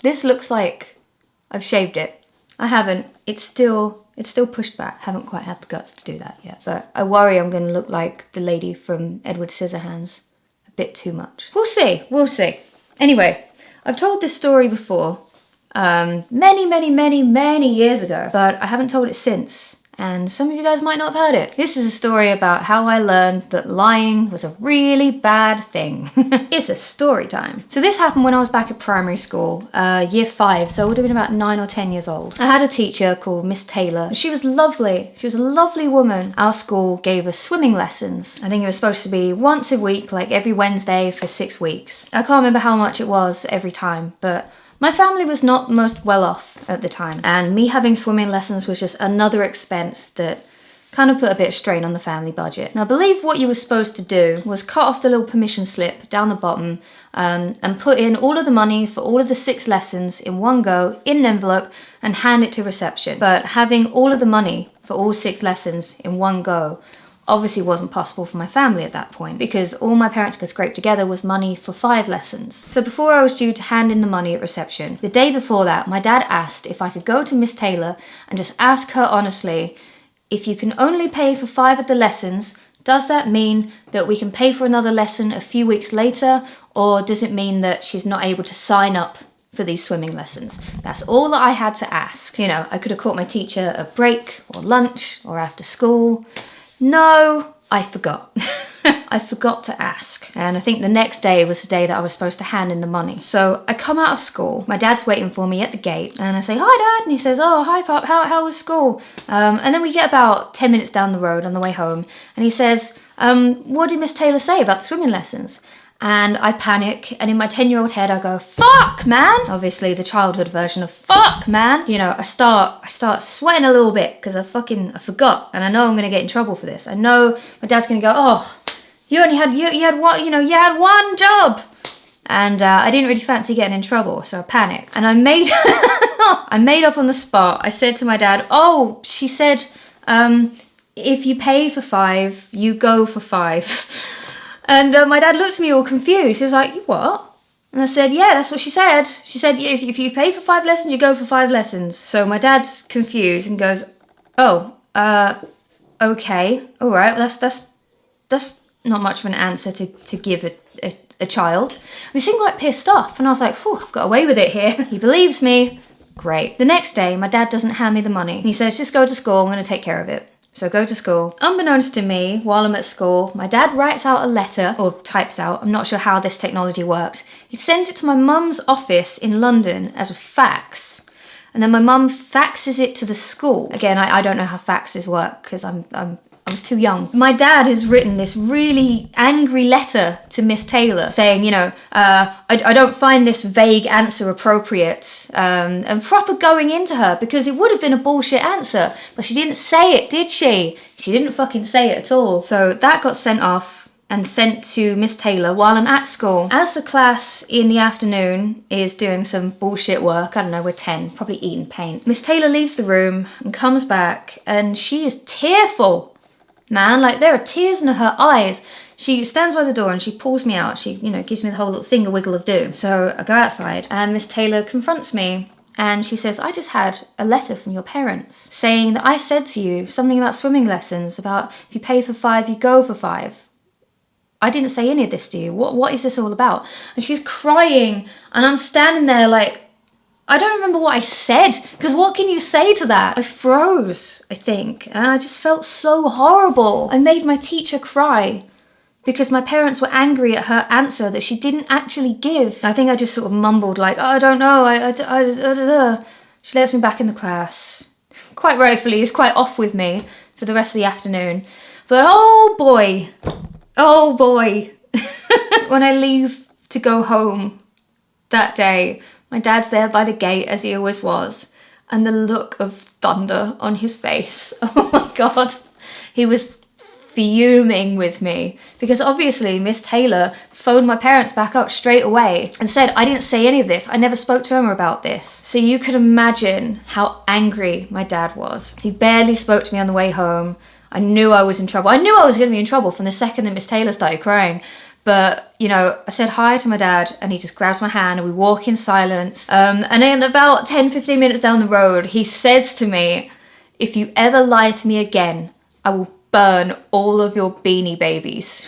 This looks like I've shaved it. I haven't. It's still pushed back. Haven't quite had the guts to do that yet. But I worry I'm going to look like the lady from Edward Scissorhands a bit too much. We'll see. We'll see. Anyway, I've told this story before, many years ago, but I haven't told it since. And some of you guys might not have heard it. This is a story about how I learned that lying was a really bad thing. It's a story time. So this happened when I was back at primary school, year 5, so I would have been about 9 or 10 years old. I had a teacher called Miss Taylor. She was lovely. She was a lovely woman. Our school gave us swimming lessons. I think it was supposed to be once a week, like every Wednesday for 6 weeks. I can't remember how much it was every time, but my family was not most well off at the time, and me having swimming lessons was just another expense that kind of put a bit of strain on the family budget. Now, I believe what you were supposed to do was cut off the little permission slip down the bottom and put in all of the money for all of the 6 lessons in one go in an envelope and hand it to reception. But having all of the money for all 6 lessons in one go obviously wasn't possible for my family at that point, because all my parents could scrape together was money for 5 lessons. So before I was due to hand in the money at reception, the day before that, my dad asked if I could go to Miss Taylor and just ask her honestly, if you can only pay for 5 of the lessons, does that mean that we can pay for another lesson a few weeks later, or does it mean that she's not able to sign up for these swimming lessons? That's all that I had to ask. You know, I could have caught my teacher at break or lunch or after school. No, I forgot. I forgot to ask. And I think the next day was the day that I was supposed to hand in the money. So I come out of school, my dad's waiting for me at the gate, and I say, "Hi Dad," and he says, "Oh, hi Pop, how was school?" And then we get about 10 minutes down the road on the way home, and he says, "What did Miss Taylor say about the swimming lessons?" And I panic, and in my 10-year-old head I go, "Fuck, man!" Obviously the childhood version of "fuck, man." You know, I start sweating a little bit because I forgot, and I know I'm gonna get in trouble for this. I know my dad's gonna go, "Oh, you had one job." And I didn't really fancy getting in trouble, so I panicked. And I made up on the spot. I said to my dad, "Oh, she said, if you pay for 5, you go for 5. And my dad looked at me all confused. He was like, "You what?" And I said, "Yeah, that's what she said. She said, if you pay for 5 lessons, you go for 5 lessons. So my dad's confused and goes, "Oh, okay, all right. Well, that's not much of an answer to give a child." We seemed quite pissed off, and I was like, "Whew, I've got away with it here." He believes me. Great. The next day, my dad doesn't hand me the money. He says, "Just go to school. I'm going to take care of it." So I go to school. Unbeknownst to me, while I'm at school, my dad writes out a letter, or types out, I'm not sure how this technology works. He sends it to my mum's office in London as a fax. And then my mum faxes it to the school. Again, I don't know how faxes work because I was too young. My dad has written this really angry letter to Miss Taylor saying, you know, I don't find this vague answer appropriate, and proper going into her, because it would have been a bullshit answer, but she didn't say it, did she? She didn't fucking say it at all. So that got sent off and sent to Miss Taylor while I'm at school. As the class in the afternoon is doing some bullshit work, I don't know, we're 10, probably eating paint, Miss Taylor leaves the room and comes back, and she is tearful. Man, like there are tears in her eyes. She stands by the door and she pulls me out. She, you know, gives me the whole little finger wiggle of doom. So I go outside and Miss Taylor confronts me and she says, "I just had a letter from your parents saying that I said to you something about swimming lessons, about if you pay for 5, you go for 5. I didn't say any of this to you. What is this all about?" And she's crying and I'm standing there like, I don't remember what I said, because what can you say to that? I froze, I think, and I just felt so horrible. I made my teacher cry because my parents were angry at her answer that she didn't actually give. I think I just sort of mumbled like, "Oh, I don't know, I." She lets me back in the class. Quite rightfully, is quite off with me for the rest of the afternoon. But oh boy, when I leave to go home that day, my dad's there by the gate, as he always was, and the look of thunder on his face. Oh my God. He was fuming with me because obviously Miss Taylor phoned my parents back up straight away and said, "I didn't say any of this. I never spoke to Emma about this." So you could imagine how angry my dad was. He barely spoke to me on the way home. I knew I was in trouble. I knew I was going to be in trouble from the second that Miss Taylor started crying. But, you know, I said hi to my dad and he just grabs my hand and we walk in silence. And then about 10-15 minutes down the road, he says to me, "If you ever lie to me again, I will burn all of your Beanie Babies."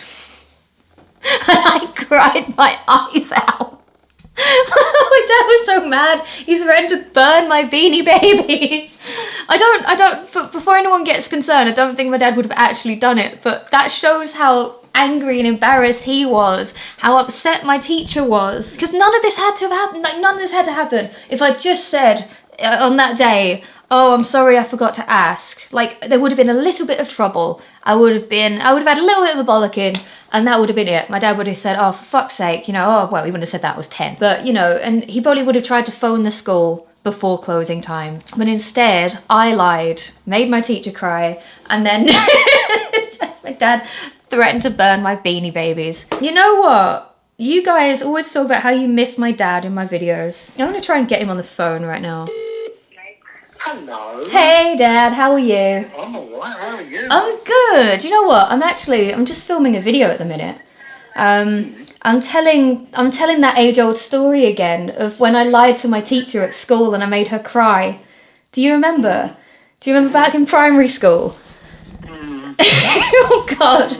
And I cried my eyes out. My dad was so mad. He threatened to burn my Beanie Babies. Before anyone gets concerned, I don't think my dad would have actually done it, but that shows how angry and embarrassed he was, how upset my teacher was. Because none of this had to happen, like none of this had to happen. If I just said on that day, "Oh, I'm sorry, I forgot to ask," like there would have been a little bit of trouble. I would have had a little bit of a bollocking, and that would have been it. My dad would have said, "Oh, for fuck's sake," you know, "Oh, well, he wouldn't have said that I was 10. But, you know, and he probably would have tried to phone the school before closing time. But instead, I lied, made my teacher cry, and then my dad threatened to burn my Beanie Babies. You know what? You guys always talk about how you miss my dad in my videos. I'm gonna try and get him on the phone right now. Hello. Hey Dad, how are you? I'm alright, how are you? I'm good. You know what? I'm just filming a video at the minute. I'm telling that age-old story again of when I lied to my teacher at school and I made her cry. Do you remember? Do you remember back in primary school? Oh God.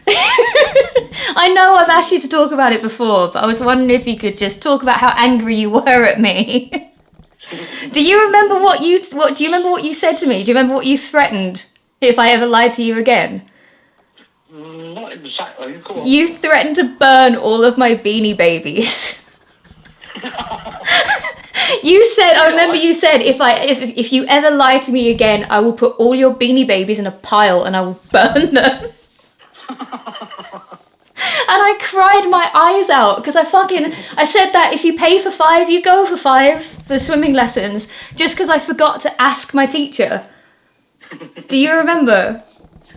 I know I've asked you to talk about it before, but I was wondering if you could just talk about how angry you were at me. Do you remember what you said to me? Do you remember what you threatened if I ever lied to you again? Not exactly. Go on. You threatened to burn all of my Beanie Babies. I remember you said if you ever lie to me again, I will put all your Beanie Babies in a pile and I will burn them. And I cried my eyes out because I said that if you pay for 5, you go for 5 for swimming lessons, just because I forgot to ask my teacher. Do you remember?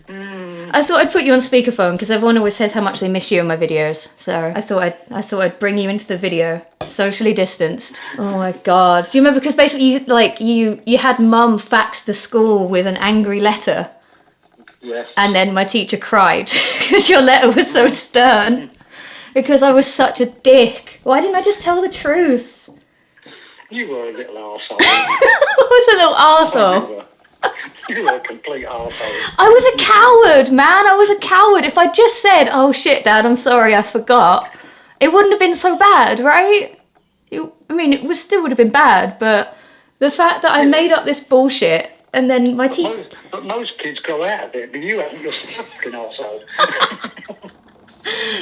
I thought I'd put you on speakerphone because everyone always says how much they miss you in my videos. So I thought I'd bring you into the video, socially distanced. Oh my God! Do you remember? Because basically, you had Mum fax the school with an angry letter. Yes. And then my teacher cried because your letter was so stern. Because I was such a dick. Why didn't I just tell the truth? You were a little arsehole. I was a little arsehole. You were a complete arsehole. I was a coward, man. I was a coward. If I just said, "Oh shit, Dad, I'm sorry, I forgot," it wouldn't have been so bad, right? It still would have been bad, but the fact that I made up this bullshit and then my teacher... But most kids grow out of it, but you haven't. You're such a fucking arsehole.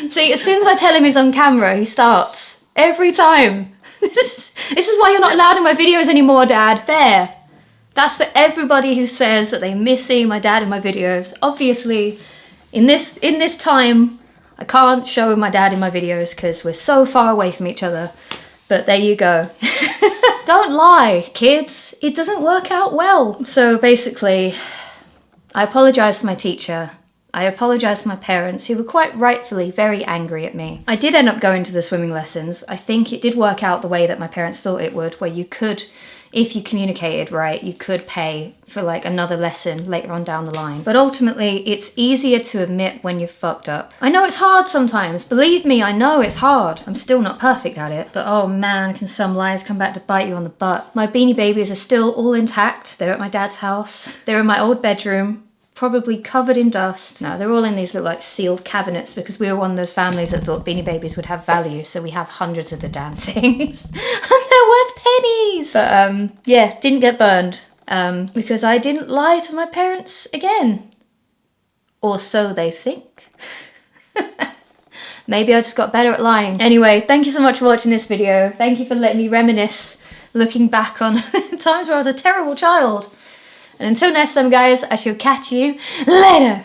See, as soon as I tell him he's on camera, he starts. Every time. This is why you're not allowed in my videos anymore, Dad. There. That's for everybody who says that they miss seeing my dad in my videos. Obviously, in this time, I can't show my dad in my videos because we're so far away from each other. But there you go. Don't lie, kids. It doesn't work out well. So basically, I apologise to my teacher. I apologised to my parents, who were quite rightfully very angry at me. I did end up going to the swimming lessons. I think it did work out the way that my parents thought it would, where you could, if you communicated right, you could pay for like another lesson later on down the line. But ultimately, it's easier to admit when you're fucked up. I know it's hard sometimes. Believe me, I know it's hard. I'm still not perfect at it. But oh man, can some lies come back to bite you on the butt. My Beanie Babies are still all intact. They're at my dad's house. They're in my old bedroom, probably covered in dust. No, they're all in these little like sealed cabinets because we were one of those families that thought Beanie Babies would have value, so we have hundreds of the damn things. And they're worth pennies! But yeah, didn't get burned because I didn't lie to my parents again. Or so they think. Maybe I just got better at lying. Anyway, thank you so much for watching this video. Thank you for letting me reminisce, looking back on times where I was a terrible child. And until next time, guys, I shall catch you later.